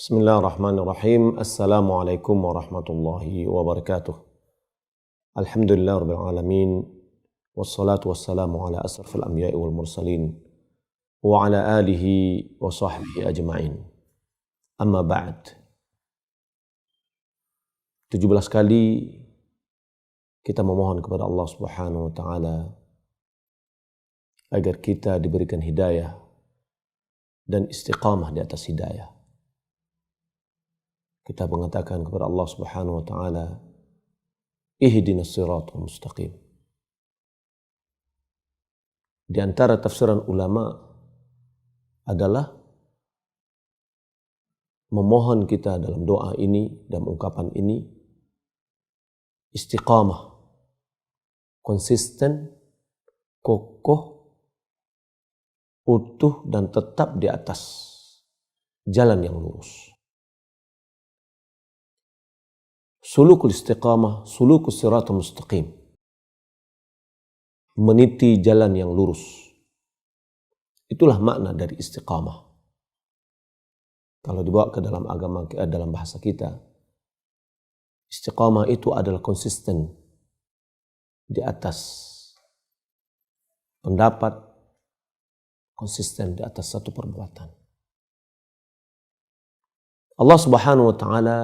Bismillahirrahmanirrahim. Assalamualaikum warahmatullahi wabarakatuh. Alhamdulillah rabbil alamin. Wassalatu wassalamu ala asrafil anbiya'i wal mursalin wa ala alihi wa sahbihi ajma'in. Amma ba'd. 17 kali kita memohon kepada Allah Subhanahu wa taala agar kita diberikan hidayah dan istiqamah di atas hidayah. Kita mengatakan kepada Allah Subhanahu wa taala, ihdinas siratal mustaqim. Di antara tafsiran ulama adalah memohon kita dalam doa ini dan ungkapan ini istiqamah, konsisten, kokoh, utuh dan tetap di atas jalan yang lurus. Sulukul istiqamah, sulukus siratal mustaqim. Meniti jalan yang lurus. Itulah makna dari istiqamah. Kalau dibawa ke dalam agama, dalam bahasa kita, istiqamah itu adalah konsisten di atas pendapat, konsisten di atas satu perbuatan. Allah Subhanahu wa taala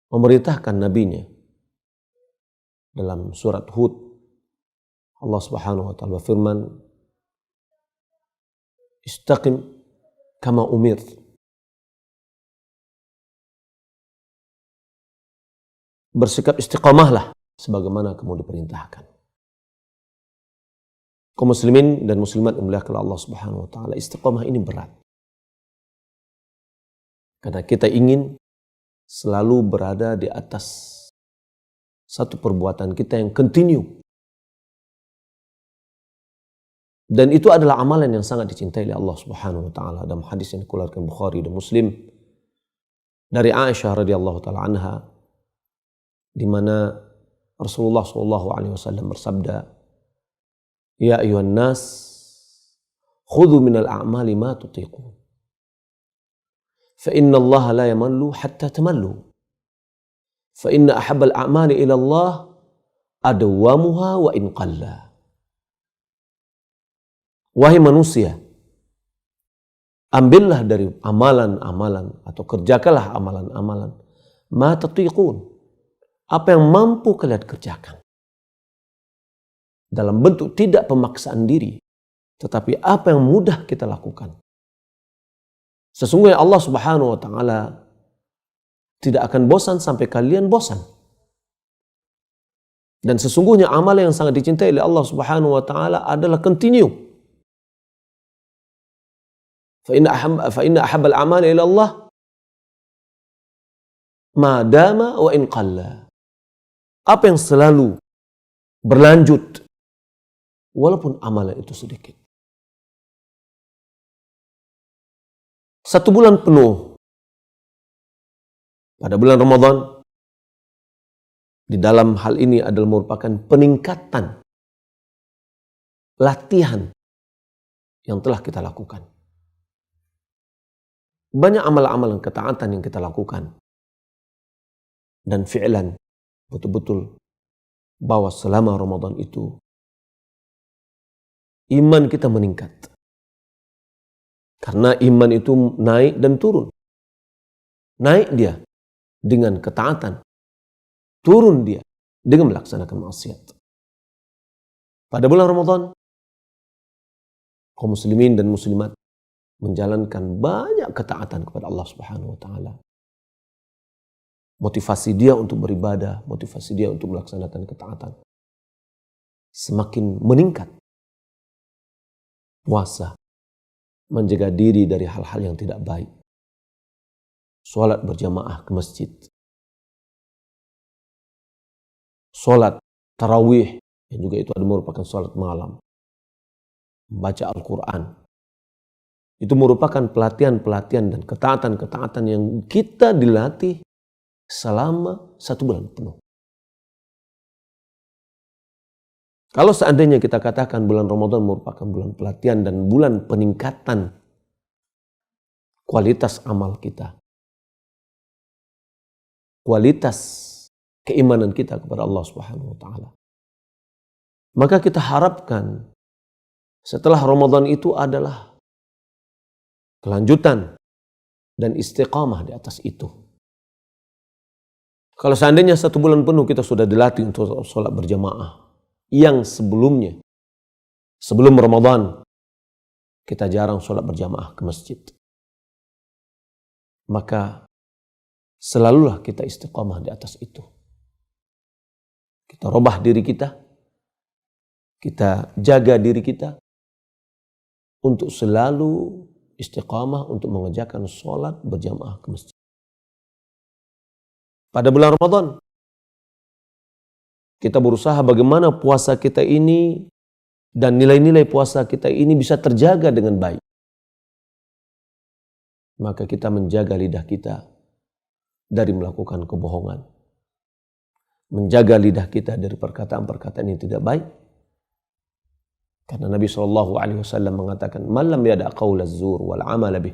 memerintahkan nabinya dalam surat Hud. Allah Subhanahu wa taala berfirman, istaqim kama umir. Bersikap istiqamahlah sebagaimana kamu diperintahkan. Kaum muslimin dan muslimat yang dimuliakan Allah Subhanahu wa taala, istiqamah ini berat. Karena kita ingin selalu berada di atas satu perbuatan kita yang continue. Dan itu adalah amalan yang sangat dicintai oleh Allah Subhanahu wa taala. Dalam hadis yang dikeluarkan Bukhari dan Muslim dari Aisyah radhiyallahu taala anha, di mana Rasulullah sallallahu alaihi wasallam bersabda, "Ya ayuhan nas, khudhu minal a'mali ma tutiqun. Fa inna Allah la yamallu hatta tamallu. Fa inna ahabbal a'mali ila Allah adwamuha wa in qalla." Wahai manusia, ambillah dari amalan-amalan atau kerjakanlah amalan-amalan ma tutiqun, apa yang mampu kalian kerjakan. Dalam bentuk tidak pemaksaan diri, tetapi apa yang mudah kita lakukan. Sesungguhnya Allah Subhanahu wa taala tidak akan bosan sampai kalian bosan. Dan sesungguhnya amal yang sangat dicintai oleh Allah Subhanahu wa taala adalah continue. Fa inna ahabbal a'mali ila Allah ma dama wa in qalla. Apa yang selalu berlanjut walaupun amalan itu sedikit. 1 bulan penuh pada bulan Ramadan di dalam hal ini adalah merupakan peningkatan latihan yang telah kita lakukan. Banyak amal-amalan ketaatan yang kita lakukan dan fi'lan betul-betul bahwa selama Ramadan itu iman kita meningkat. Karena iman itu naik dan turun. Naik dia dengan ketaatan. Turun dia dengan melaksanakan maksiat. Pada bulan Ramadan, kaum muslimin dan muslimat menjalankan banyak ketaatan kepada Allah Subhanahu wa taala. Motivasi dia untuk beribadah, motivasi dia untuk melaksanakan ketaatan semakin meningkat. Puasa, menjaga diri dari hal-hal yang tidak baik. Salat berjamaah ke masjid. Salat tarawih, yang juga itu ada merupakan salat malam. Membaca Al-Quran. Itu merupakan pelatihan-pelatihan dan ketaatan-ketaatan yang kita dilatih selama 1 bulan penuh. Kalau seandainya kita katakan bulan Ramadan merupakan bulan pelatihan dan bulan peningkatan kualitas amal kita, kualitas keimanan kita kepada Allah Subhanahu wa taala. Maka kita harapkan setelah Ramadan itu adalah kelanjutan dan istiqamah di atas itu. Kalau seandainya 1 bulan penuh kita sudah dilatih untuk sholat berjamaah, yang sebelumnya, sebelum Ramadan, kita jarang sholat berjamaah ke masjid, maka selalulah kita istiqamah di atas itu. Kita robah diri kita jaga diri kita untuk selalu istiqamah untuk mengerjakan sholat berjamaah ke masjid. Pada bulan Ramadan, kita berusaha bagaimana puasa kita ini dan nilai-nilai puasa kita ini bisa terjaga dengan baik. Maka kita menjaga lidah kita dari melakukan kebohongan. Menjaga lidah kita dari perkataan-perkataan yang tidak baik. Karena Nabi SAW mengatakan, "Man lam yada' qawla az-zur wal 'amala bih,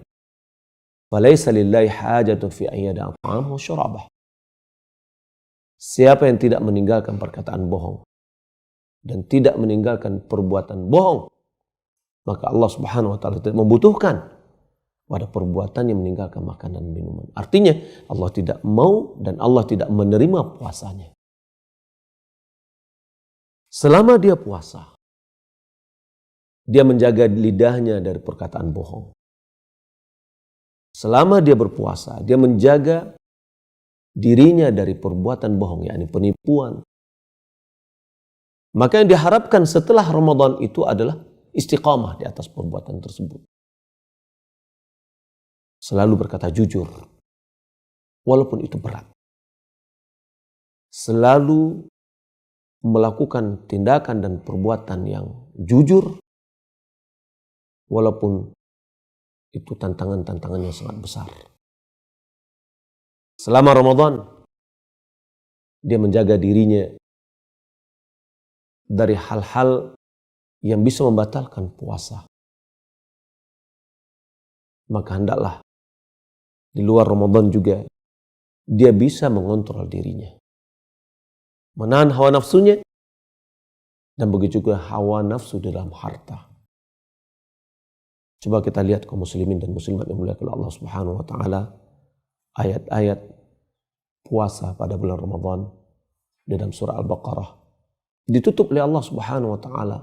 falaysa lillahi hajatun fi an yada'a ta'amahu wa syarabah." Siapa yang tidak meninggalkan perkataan bohong dan tidak meninggalkan perbuatan bohong, maka Allah Subhanahu wa taala tidak membutuhkan pada perbuatan yang meninggalkan makanan dan minuman. Artinya Allah tidak mau dan Allah tidak menerima puasanya. Selama dia puasa, dia menjaga lidahnya dari perkataan bohong. Selama dia berpuasa, dia menjaga dirinya dari perbuatan bohong, yakni penipuan. Maka yang diharapkan setelah Ramadan itu adalah istiqamah di atas perbuatan tersebut. Selalu berkata jujur, walaupun itu berat. Selalu melakukan tindakan dan perbuatan yang jujur, walaupun itu tantangan-tantangan yang sangat besar. Selama Ramadan, dia menjaga dirinya dari hal-hal yang bisa membatalkan puasa. Maka hendaklah di luar Ramadan juga dia bisa mengontrol dirinya, menahan hawa nafsunya, dan begitu juga hawa nafsu dalam harta. Coba kita lihat kaum muslimin dan muslimat yang mulia oleh Allah Subhanahu wa taala, ayat-ayat puasa pada bulan Ramadan di dalam surah Al-Baqarah ditutup oleh Allah Subhanahu wa taala,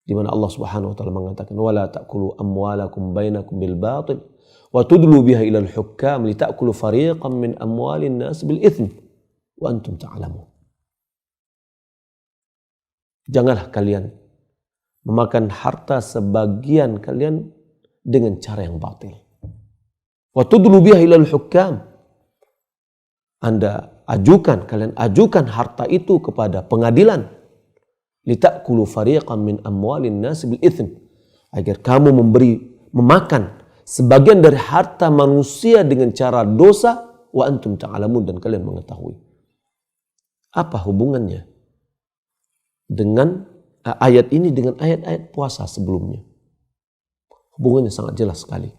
di mana Allah Subhanahu wa taala mengatakan, "Wala ta'kulu amwalakum bainakum bil batil wa tudlu biha ila al-hukam li ta'kulu fariqan min amwalin nas bil itsm wa antum ta'lamun." Janganlah kalian memakan harta sebagian kalian dengan cara yang batil. Wa tudlu biha ila al-hukam. Kalian ajukan harta itu kepada pengadilan. Litakulu fariqan min amwalin nas bil itsm, agar kamu memakan sebagian dari harta manusia dengan cara dosa, wa antum ta'lamun, dan kalian mengetahui. Apa hubungannya dengan ayat ini dengan ayat-ayat puasa sebelumnya? Hubungannya sangat jelas sekali.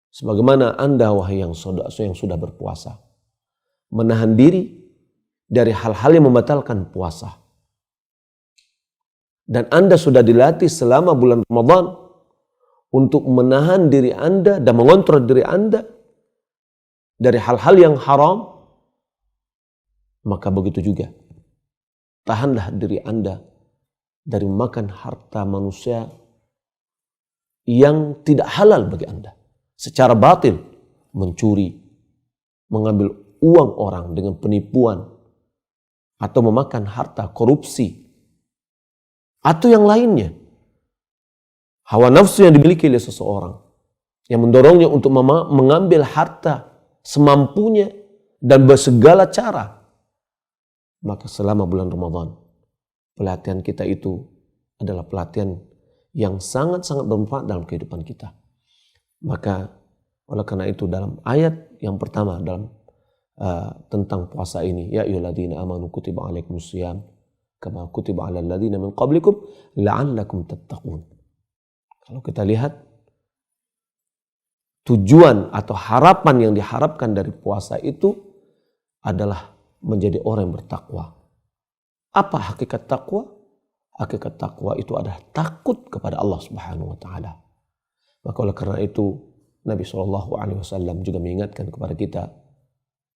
Sebagaimana Anda wahai yang sudah berpuasa, menahan diri dari hal-hal yang membatalkan puasa. Dan Anda sudah dilatih selama bulan Ramadan untuk menahan diri Anda dan mengontrol diri Anda dari hal-hal yang haram, maka begitu juga tahanlah diri Anda dari memakan harta manusia yang tidak halal bagi Anda secara batil, mencuri, mengambil uang orang dengan penipuan, atau memakan harta korupsi, atau yang lainnya. Hawa nafsu yang dimiliki oleh seseorang yang mendorongnya untuk mengambil harta semampunya dan bersegala cara. Maka selama bulan Ramadan, pelatihan kita itu adalah pelatihan yang sangat-sangat bermanfaat dalam kehidupan kita. Maka oleh karena itu dalam ayat yang pertama dalam tentang puasa ini, ya ayyuhalladzina amanu kutiba alaikumusiyam kama kutiba alal ladzina min qablikum la'allakum tattaqun. Kalau kita lihat tujuan atau harapan yang diharapkan dari puasa itu adalah menjadi orang yang bertakwa. Apa hakikat takwa? Hakikat takwa itu adalah takut kepada Allah Subhanahu wa taala. Maka oleh karena itu Nabi SAW juga mengingatkan kepada kita,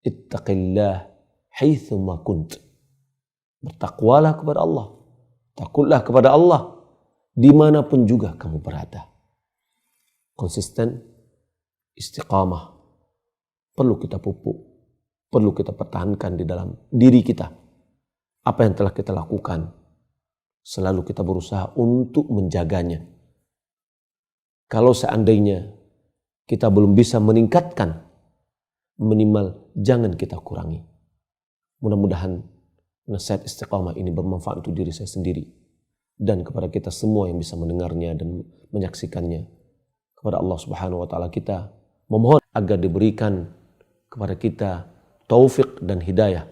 ittaqillah haitsu ma kunt. Bertakwalah kepada Allah. Takutlah kepada Allah dimanapun juga kamu berada. Konsisten, istiqamah perlu kita pupuk, perlu kita pertahankan di dalam diri kita. Apa yang telah kita lakukan, selalu kita berusaha untuk menjaganya. Kalau seandainya kita belum bisa meningkatkan, minimal jangan kita kurangi. Mudah-mudahan nasihat istiqamah ini bermanfaat untuk diri saya sendiri dan kepada kita semua yang bisa mendengarnya dan menyaksikannya. Kepada Allah Subhanahu wa taala kita memohon agar diberikan kepada kita taufik dan hidayah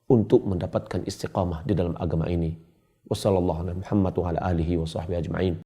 untuk mendapatkan istiqamah di dalam agama ini. Wassallallahu ala Muhammad wa ala alihi wa sahbihi ajma'in.